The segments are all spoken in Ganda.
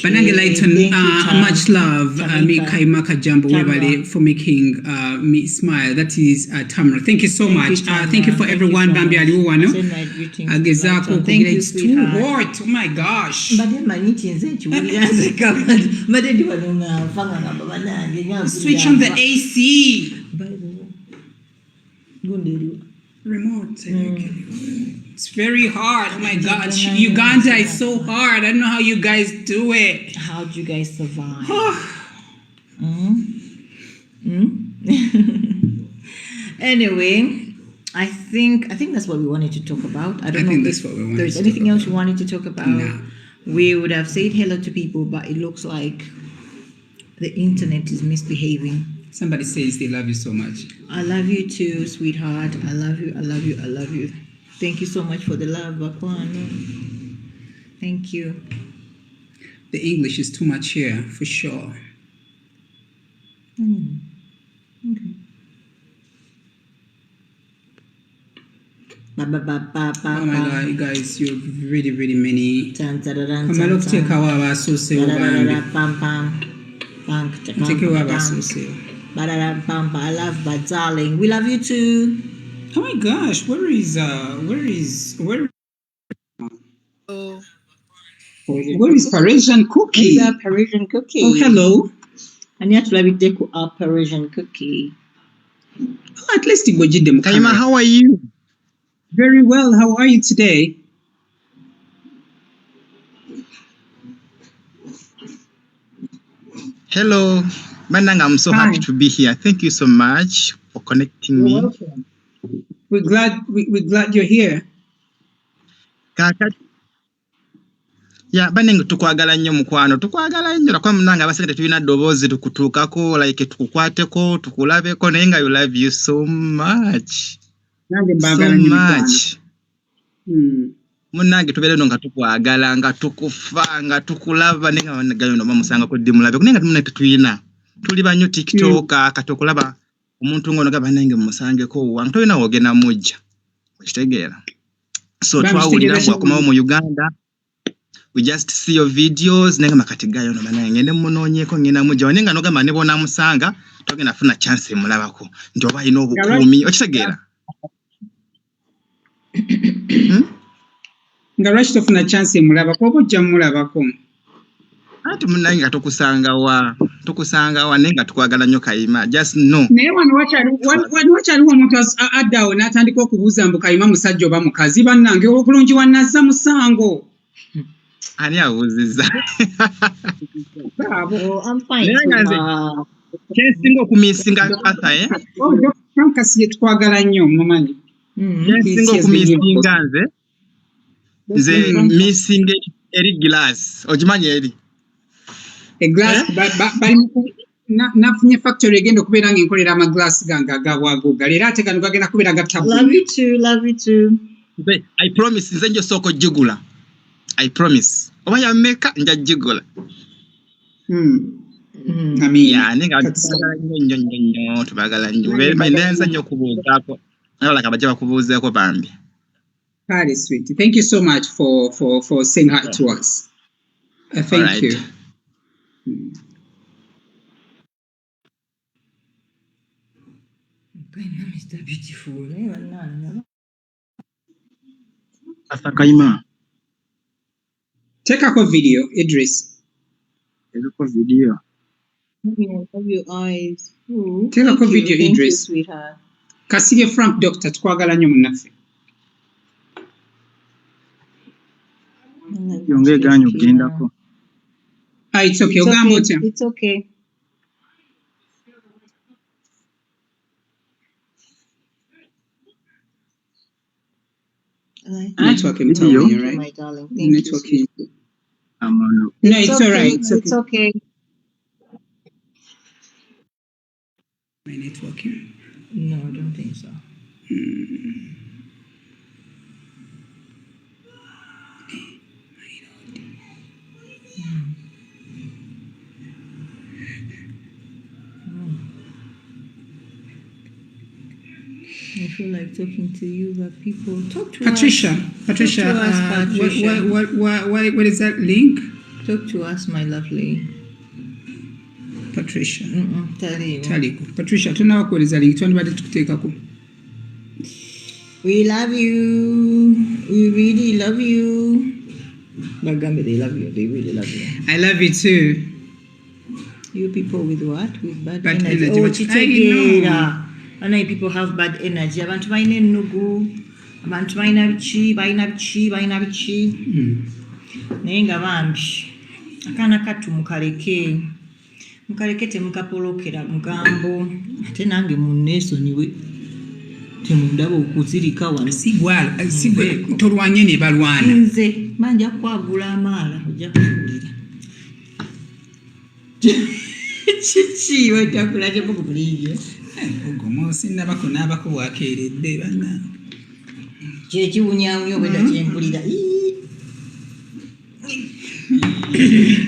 Banange Lighton, much love, me Kayima Kajambo Webale for making me smile. That is Tamara. Thank you so much. Thank you for everyone. Bambi Aliwano. Agezako. It's too hot. Oh my gosh. Switch on the AC. Remote. It's very hard. Oh my God. Uganda is so hard. I don't know how you guys do it. How do you guys survive? Anyway, I think that's what we wanted to talk about. I don't know if there's anything else you wanted to talk about. No. We would have said hello to people, but it looks like the internet is misbehaving. Somebody says they love you so much. I love you too, sweetheart. I love you. I love you. I love you. Thank you so much for the love, Bakwano. Thank you. The English is too much here, for sure. Okay. Oh my God, you guys, you're really, really many. Take I love but darling. We love you too. Oh my gosh, where is Parisian Cookie? Where's our Parisian Cookie? Oh, hello. And you have to let me take our Parisian Cookie. Oh, at least you did them. Kayima, how are you? Very well. How are you today? Hello. Manang, I'm so happy to be here. Thank you so much for connecting me. Welcome. We're glad you're here. Yeah, banengo tukwagala nnyo mukwano. Tukwagala nnyo nakwa munanga abasente tulina ddoboozi tukutuukako like tukukwateko tukulabeko naye nga you love you so much. So much. Munange tubeere no nga tukwagala nga tukufa nga tukulaba nenga gayo no bamusanga ko dimulabe kunenga tumune tetuyina. Tuli banyo TikTok katokulaba omuntu ngono gaba nange musange ko wange toyina wogena mujja. Okitegeera. So twawulira bwakomawo mu Uganda. We just see your videos nenga makati gayo no banange ne munonyeko ngina mujja wanenga no gamba ne bona musanga togena funa chance mulabako ndoba ino obukumi okitegeera. Nga lwaki tofuna chance mulabako oba ojja mulabako? Ati munange nga tukusanga wa nenga tukwagala nnyo Kayima just no. Naye wano wakyaliwo omuntu addawo n'atandika okubuuza mbu Kayima musajja oba mukazi bannange okulungi wanazza musango. Ani abuuzizza? I'm fine. Kyensinga okumisinga Arthur Kasi twagala nnyo mumanyi. Kyensinga okumisinga nze missing eri glass ogimanyi eri a glass nafunye factory egenda okubeera nga enkolera ama glass gange agabwaguuga leero ate gano gagenda kubeera gatabu. Love you too. I promise nze njo soko jigula. I promise oba ya meka nja jigula. Amina ninga tubagala nnyo bendenza nnyo kubuuzako nalaka abajja bakubuuzeeko bambi. That is sweet. Thank you so much for saying hi to us. Thank you. Mr. Beautiful. Kayima. Take a video, Idris. Take a video. Have your eyes. Take a video, Idris. Sweetheart. Kasige Frank Doctor, twagala nnyo munnaffe. Yonge ganyo gendako. It's okay. It's okay. Network, I'm telling you, right? My darling, thank you. No, it's all right. It's okay. My network here? No, I don't think so. I feel like talking to you, but people talk to Patricia. us. Patricia. What is that link? Talk to us, my lovely. Patricia. Taliku. Patricia, tunawakoleza link twandibadde tukuteekako. We love you. We really love you. Bagambe, they love you. They really love you. I love you too. You people with what? With bad energy. Oh, Chitegera. I know people have bad energy. Abantu baine nugu. Abantu baina bichi. Naye nga bambi. Akana katu mukaleke. Mukaleke temukapolokera mugambo. Ate nange munneesonyiwe. Temundaba okuzirika wano. Sigwe tolwanye ne balwana. Nze manja kwagula amaala ojja kuwulira. Chichi watakula kye mukubuliye. Ogomo sinabako n'abako bwakeeredde bana. Kye kiwunyawunya bweda kyempulira.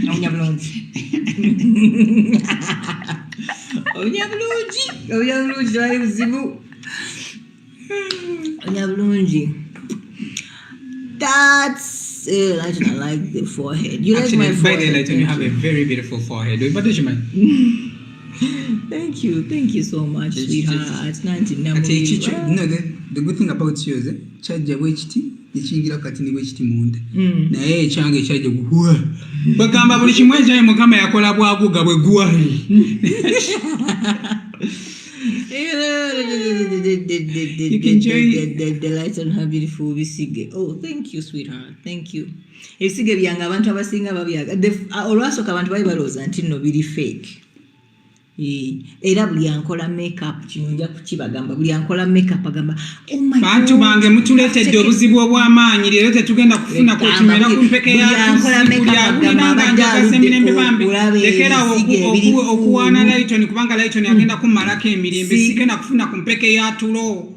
Awunya bulungi. Awunya bulungi twali buzibu. Awunya bulungi. That's Lighton, I like the forehead. You actually, like my forehead? Lighton, you have a very beautiful forehead. What did you mean? Thank you so much, sweetheart. No, the good thing about you is chaja wechiti nichingira kati ni wechiti munda. Na yeye change chaja guwa. Bagamba buli kimwe kyaye mukama yakola bwaguugawe gwali. You can join the lights on her beautiful bisige. Oh, thank you, sweetheart. Thank you. Ebisige byanga abantu abasinga babyaga. Olwasooka abantu bali balooza nti nno biri fake. Era buli ankola makeup kino nja kukibagamba. Buli ankola makeup agamba, oh my God. Bantu bange mutuleetedde obuzibu obw'amaanyi leero tetugenda kufuna kwetumira ku mpeke yaatu. Lekera okuwaana Lighton kubanga Lighton agenda kumalako emirembe sigenda kufuna ku mpeke yaatulo.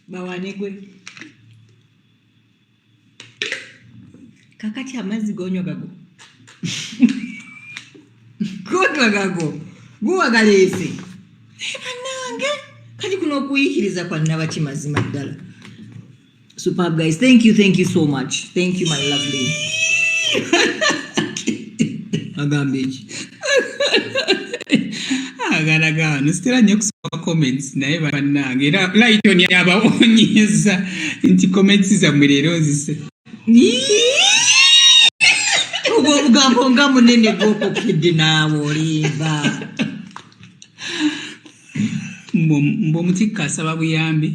Bawanegwe. Kakati amazzi gonywa gago. Gonywa gago. Guwagaleese. Banange. Kati kuno okuyikiriza kwa nabaki mazima ddala. Superb guys. Thank you so much. Thank you, my lovely. Agambeji. Agalaga nstira nnyo kusoma comments naye bannange era Lighton yabawonyeza nti comments zammwe leero nzise. Ubwo bugambo nga munene gwokokedde naawe olimba. Mbo mutikka asaba buyambi.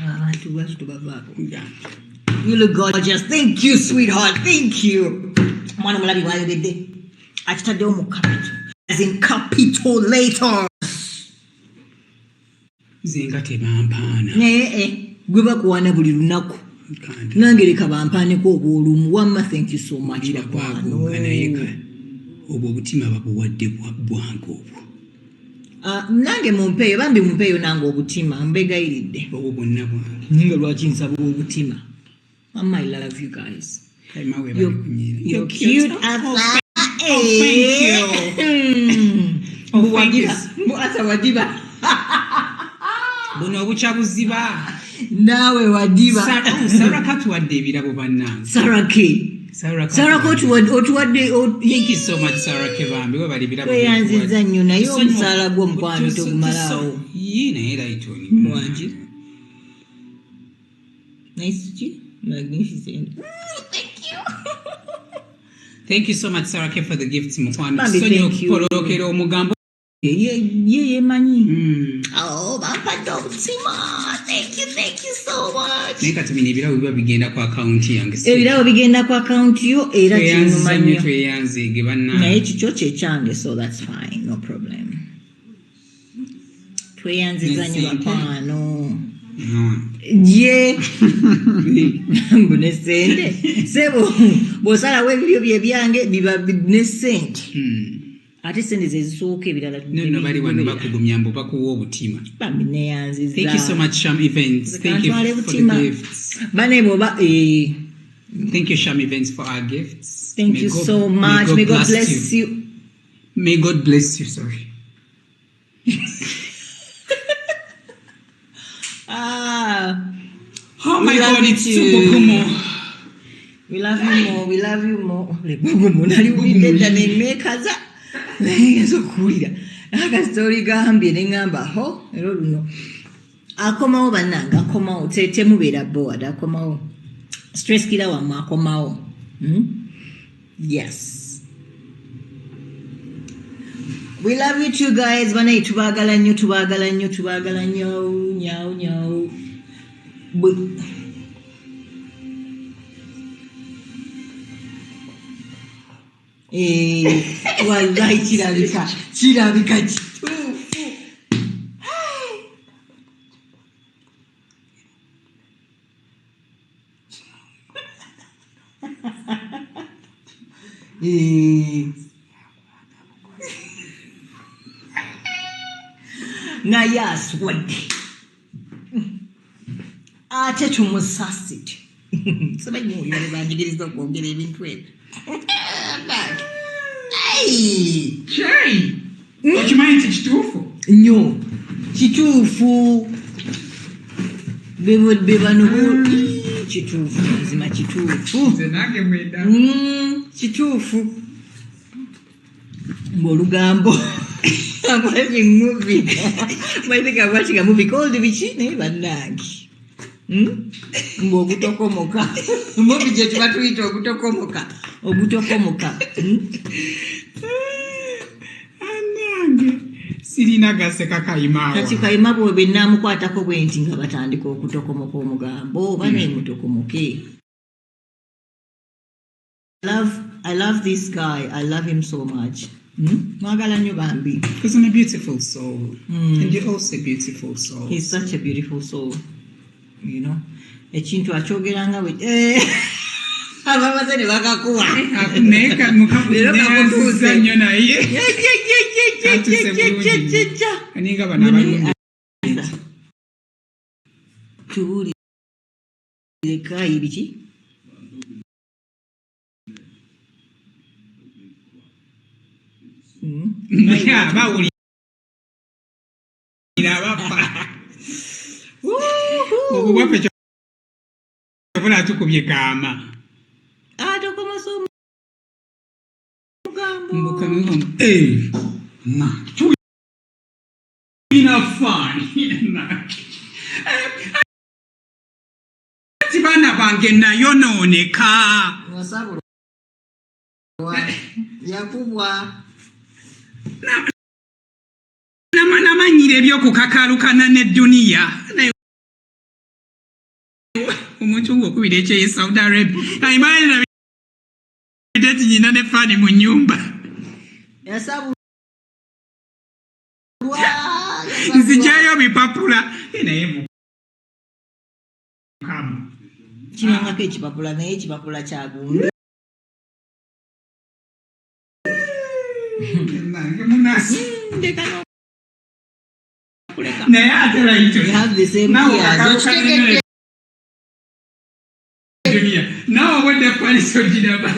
Abantu bwatu tubavaako. You look gorgeous. Thank you, sweetheart. Thank you. Mwana mulabi wayogedde. Akitaddewo mu capital. As in capitulator. Zenga tebampaana. Gwe bakuwaana buli lunaku. Nange leka bampaaneko obwolumu. Wamma, thank you so much. Obwo obutima babuwadde bwange obwo. Nange mumpeeyo bambi mumpeeyo nange obutima mbegayiridde. Obwo bwonna bwange. Ninga lwaki nsaba obutima. Mama, I love you guys. You're cute as that. Oh, thank you. Oh, thank you. Wadiba. Buno obucha buziba. Nawe wadiba. Sarah katuwadde ebirabo bannange. Sarah otuwadde. Thank you so much, Sarah Kebambi. We bali birabo. Yanziza nnyo naye omusaala gw'omukwano togumalawo. Yee naye Lighton. Mwangi. Nice. Magnificent. Thank you. Thank you so much, Sarah K, for the gifts. Thank you. Ye manyi. Oh, thank you so much. Ebirabo bigenda ku account yange. Ebirabo bigenda ku account yo era kinyuma tweyanzige banna. Naye kikyo kyange, so that's fine, no problem. Tweyanziza nnyo bakwano. Ye mbune sente sebo bosalawo ebibyo bye byange biba ne sente ate sente zezisooka ebirala no bali wano bakugumya mbo bakuwa obutima bambi neyanziza. Thank you so much, Sham Events. Thank you for the gifts. Bane boba thank you, Sham Events, for our gifts. Thank you so much. May God bless you. May God bless you. Sorry. Oh my God, it's super Kumo. We love you more. We love you more. Lebugumu naliwulidde dda nemmekaza naye ngenza okuwulira akasitori gambye ne ŋŋamba ho era luno akomawo bannange akomawo temubeera board akomawo stress kira wammwe akomawo yes we love you too guys banaye tubaagala nnyo nyawu wallahi kirabika kituufu naye aswadde ate tumusasite sibanyiwulire banjigiriza okwogera ebintu ebyo Okimanyi nti kituufu nnyo kituufu be bano kituufu mazima kituufu kituufu ng'olugambo watching a movie called biki naye bannange ng'ogutokomoka muvi gye tuba tuyita ogutokomoka sirina gaseka Kayima kati Kayima bwe naamukwatako bwe nti nga batandika okutokomoka omugambo oba neemutokomoke I love this guy. I love him so much. Mwagala nnyo bambi. He's a beautiful soul. And you're also a beautiful soul. He's such a beautiful soul. You know? Ekintu akyogeranga we abamaze ne bakakuwa neka mukamutuuza nnyo naye aninga bano abalungi tuwulire kayi biki bawulira abappa obubwaffe kyobula tukubye kaama atokomasa omugambo ati baana bange nayonooneka yakubwa namanyira ebyokukakalukana ne duniya omuntu ng'okubira ekyo ye Saudi Arabia ayimanira bidati nyina ne fani mu nnyumba nzijayo bipapula naye mukama kirangako ekipapula naye ekipapula kyagundi nange munasi naye ate layito nawe obwedde faniso giraba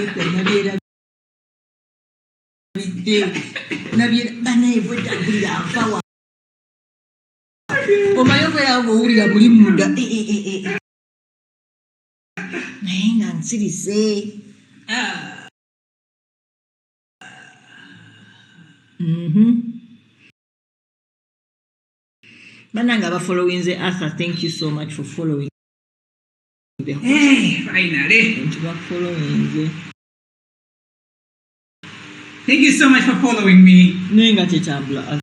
omayogera ng'owulira muli munda naye nga nsirise banange abafollowinze Arthur, thank you so much for following the finally following. Thank you so much for following me. Nenga tetambula